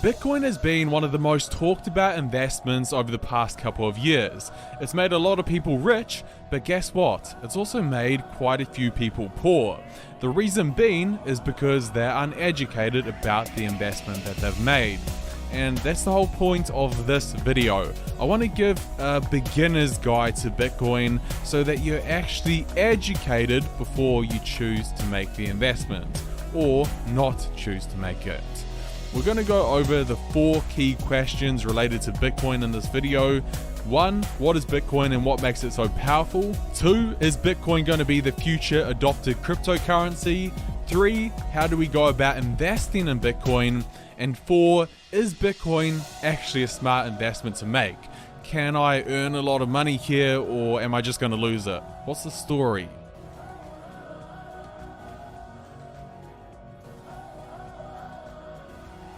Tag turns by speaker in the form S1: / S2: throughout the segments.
S1: Bitcoin has been one of the most talked about investments over the past couple of years. It's made a lot of people rich, but guess what? It's also made quite a few people poor. The reason being is because they're uneducated about the investment that they've made. And that's the whole point of this video. I want to give a beginner's guide to Bitcoin so that you're actually educated before you choose to make the investment, or not choose to make it. We're going to go over the 4 key questions related to Bitcoin in this video. 1, what is Bitcoin and what makes it so powerful? 2, is Bitcoin going to be the future adopted cryptocurrency? 3, how do we go about investing in Bitcoin? And 4, is Bitcoin actually a smart investment to make? Can I earn a lot of money here, or am I just going to lose it? What's the story?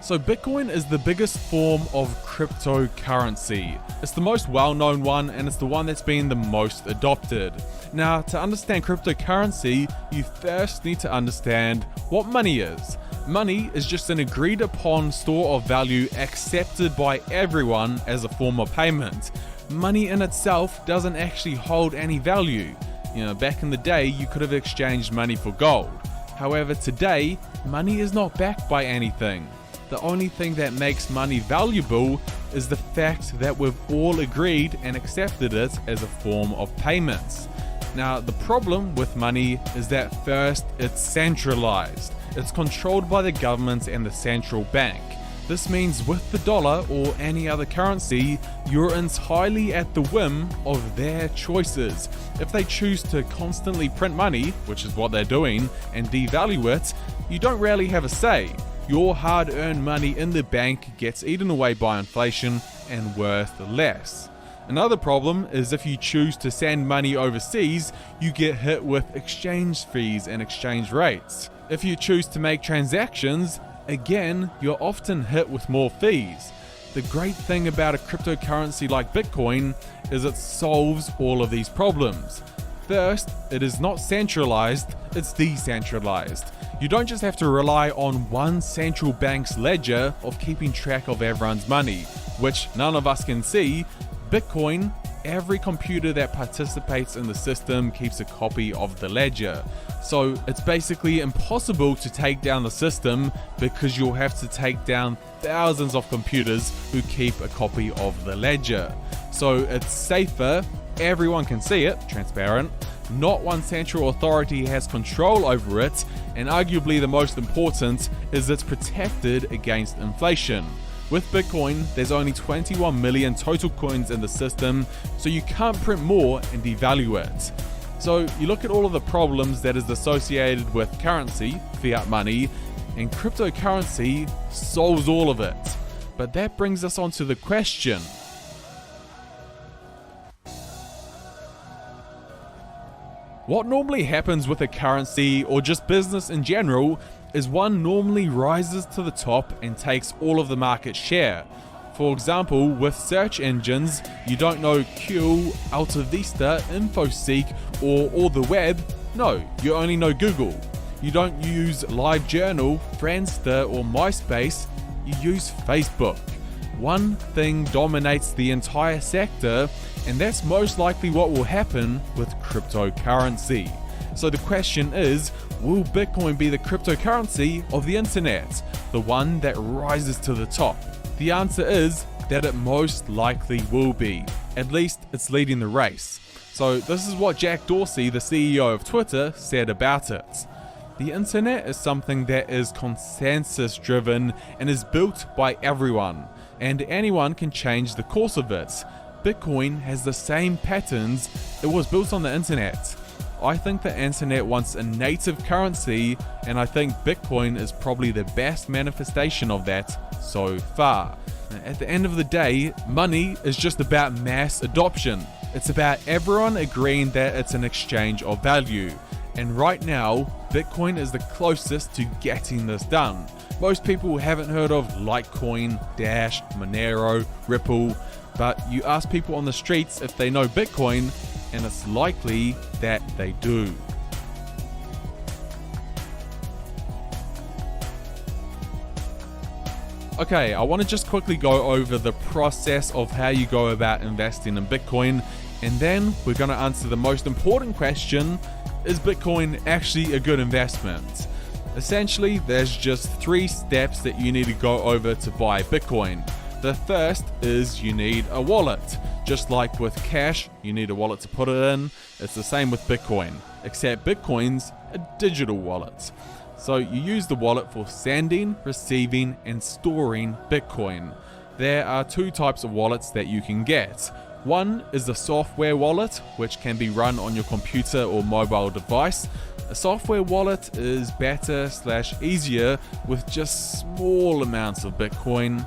S1: So Bitcoin is the biggest form of cryptocurrency. It's the most well-known one, and it's the one that's been the most adopted. Now, to understand cryptocurrency, you first need to understand what money is. Money is just an agreed upon store of value accepted by everyone as a form of payment. Money in itself doesn't actually hold any value. Back in the day, you could have exchanged money for gold. However, today, money is not backed by anything. The only thing that makes money valuable is the fact that we've all agreed and accepted it as a form of payments. Now, the problem with money is that first, it's centralized. It's controlled by the government and the central bank. This means with the dollar or any other currency, you're entirely at the whim of their choices. If they choose to constantly print money, which is what they're doing, and devalue it, you don't really have a say. Your hard-earned money in the bank gets eaten away by inflation and worth less. Another problem is if you choose to send money overseas, you get hit with exchange fees and exchange rates. If you choose to make transactions, again, you're often hit with more fees. The great thing about a cryptocurrency like Bitcoin is it solves all of these problems. First, it is not centralized, it's decentralized. You don't just have to rely on one central bank's ledger of keeping track of everyone's money, which none of us can see. Bitcoin, every computer that participates in the system keeps a copy of the ledger. So it's basically impossible to take down the system because you'll have to take down thousands of computers who keep a copy of the ledger. So it's safer, everyone can see it, transparent. Not one central authority has control over it, and arguably the most important is it's protected against inflation. With Bitcoin, there's only 21 million total coins in the system, so you can't print more and devalue it. So you look at all of the problems that is associated with currency, fiat money, and cryptocurrency solves all of it. But that brings us on to the question: what normally happens with a currency or just business in general is one normally rises to the top and takes all of the market share. For example, with search engines, you don't know Q, Alta Vista, InfoSeek, or the web. No, you only know Google. You don't use LiveJournal, Friendster, or MySpace. You use Facebook. One thing dominates the entire sector, and that's most likely what will happen with cryptocurrency. So the question is, will Bitcoin be the cryptocurrency of the internet, the one that rises to the top? The answer is that it most likely will be. At least it's leading the race. So this is what Jack Dorsey, the CEO of Twitter, said about it. The internet is something that is consensus driven and is built by everyone, and anyone can change the course of it. Bitcoin has the same patterns. It was built on the internet. I think the internet wants a native currency, and I think Bitcoin is probably the best manifestation of that so far. At the end of the day, money is just about mass adoption. It's about everyone agreeing that it's an exchange of value. And right now, Bitcoin is the closest to getting this done. Most people haven't heard of Litecoin, Dash, Monero, Ripple, but you ask people on the streets if they know Bitcoin, and it's likely that they do. Okay, I want to just quickly go over the process of how you go about investing in Bitcoin, and then we're going to answer the most important question: is Bitcoin actually a good investment? Essentially, there's just 3 steps that you need to go over to buy Bitcoin. The first is you need a wallet. Just like with cash, you need a wallet to put it in. It's the same with Bitcoin, except Bitcoin's a digital wallet. So you use the wallet for sending, receiving, and storing Bitcoin. There are 2 types of wallets that you can get. One is a software wallet, which can be run on your computer or mobile device. A software wallet is better/easier with just small amounts of Bitcoin.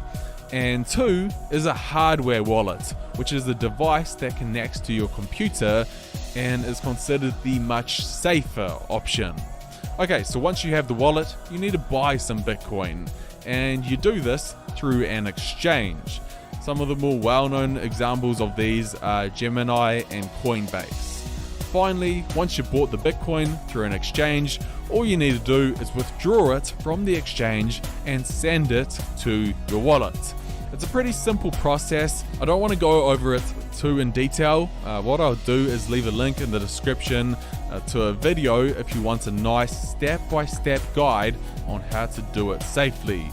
S1: And 2 is a hardware wallet, which is a device that connects to your computer and is considered the much safer option. Okay, so once you have the wallet, you need to buy some Bitcoin, and you do this through an exchange. Some of the more well-known examples of these are Gemini and Coinbase. Finally, once you've bought the Bitcoin through an exchange, all you need to do is withdraw it from the exchange and send it to your wallet. It's a pretty simple process. I don't want to go over it too in detail. What I'll do is leave a link in the description to a video if you want a nice step-by-step guide on how to do it safely.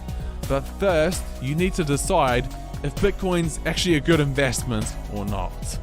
S1: But first, you need to decide if Bitcoin's actually a good investment or not.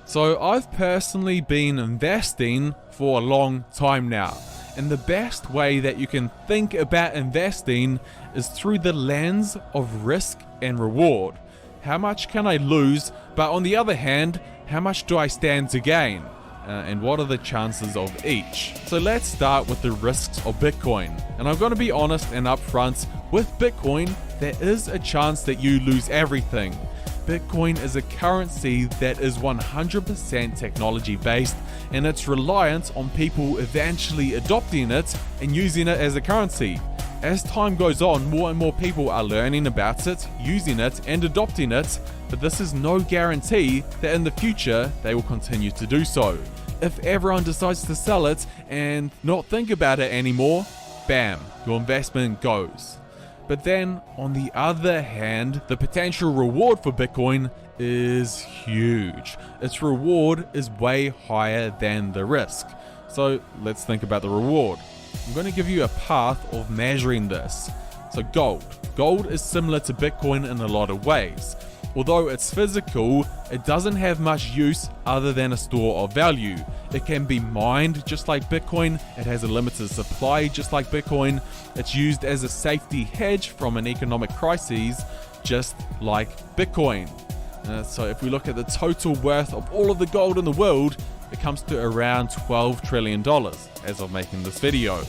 S1: So I've personally been investing for a long time now. And the best way that you can think about investing is through the lens of risk and reward. How much can I lose? But on the other hand, how much do I stand to gain? And what are the chances of each? So let's start with the risks of Bitcoin. And I'm going to be honest and upfront, with Bitcoin, there is a chance that you lose everything. Bitcoin is a currency that is 100% technology based, and it's reliant on people eventually adopting it and using it as a currency. As time goes on, more and more people are learning about it, using it, and adopting it, but this is no guarantee that in the future they will continue to do so. If everyone decides to sell it and not think about it anymore, bam, your investment goes. But then, on the other hand, the potential reward for Bitcoin is huge. Its reward is way higher than the risk. So let's think about the reward. I'm going to give you a path of measuring this. So gold. Gold is similar to Bitcoin in a lot of ways. Although it's physical, it doesn't have much use other than a store of value. It can be mined just like Bitcoin. It has a limited supply just like Bitcoin. It's used as a safety hedge from an economic crisis just like Bitcoin. So if we look at the total worth of all of the gold in the world, it comes to around $12 trillion as of making this video.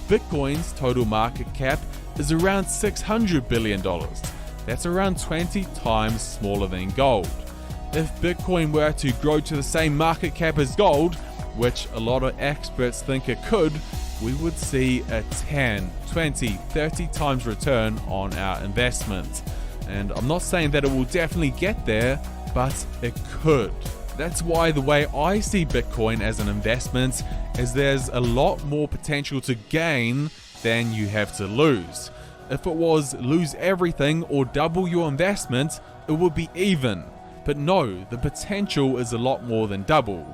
S1: Bitcoin's total market cap is around $600 billion. That's around 20 times smaller than gold. If Bitcoin were to grow to the same market cap as gold, which a lot of experts think it could, we would see a 10, 20, 30 times return on our investment. And I'm not saying that it will definitely get there, but it could. That's why the way I see Bitcoin as an investment is there's a lot more potential to gain than you have to lose. If it was lose everything or double your investment, it would be even. But no, the potential is a lot more than double.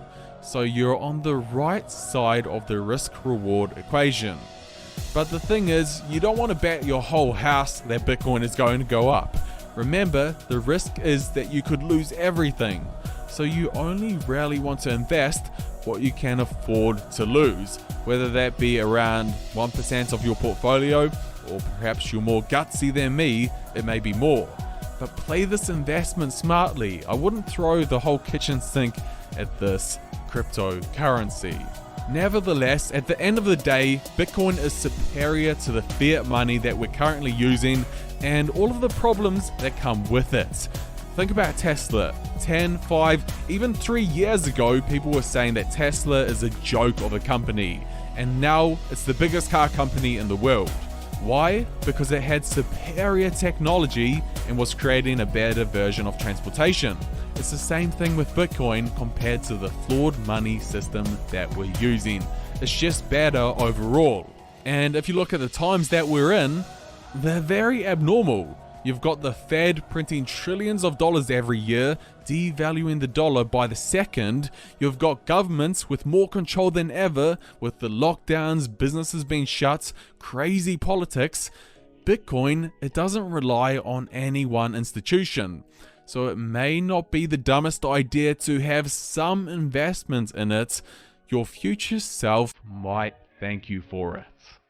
S1: So you're on the right side of the risk-reward equation. But the thing is, you don't want to bet your whole house that Bitcoin is going to go up. Remember, the risk is that you could lose everything. So you only really want to invest what you can afford to lose, whether that be around 1% of your portfolio, or perhaps you're more gutsy than me, it may be more. But play this investment smartly. I wouldn't throw the whole kitchen sink at this cryptocurrency. Nevertheless, at the end of the day, Bitcoin is superior to the fiat money that we're currently using and all of the problems that come with it. Think about Tesla. 10, 5, even 3 years ago, people were saying that Tesla is a joke of a company. And now it's the biggest car company in the world. Why? Because it had superior technology and was creating a better version of transportation. It's the same thing with Bitcoin compared to the flawed money system that we're using. It's just better overall. And if you look at the times that we're in, they're very abnormal. You've got the Fed printing trillions of dollars every year, devaluing the dollar by the second. You've got governments with more control than ever, with the lockdowns, businesses being shut, crazy politics. Bitcoin, it doesn't rely on any one institution. So it may not be the dumbest idea to have some investment in it. Your future self might thank you for it.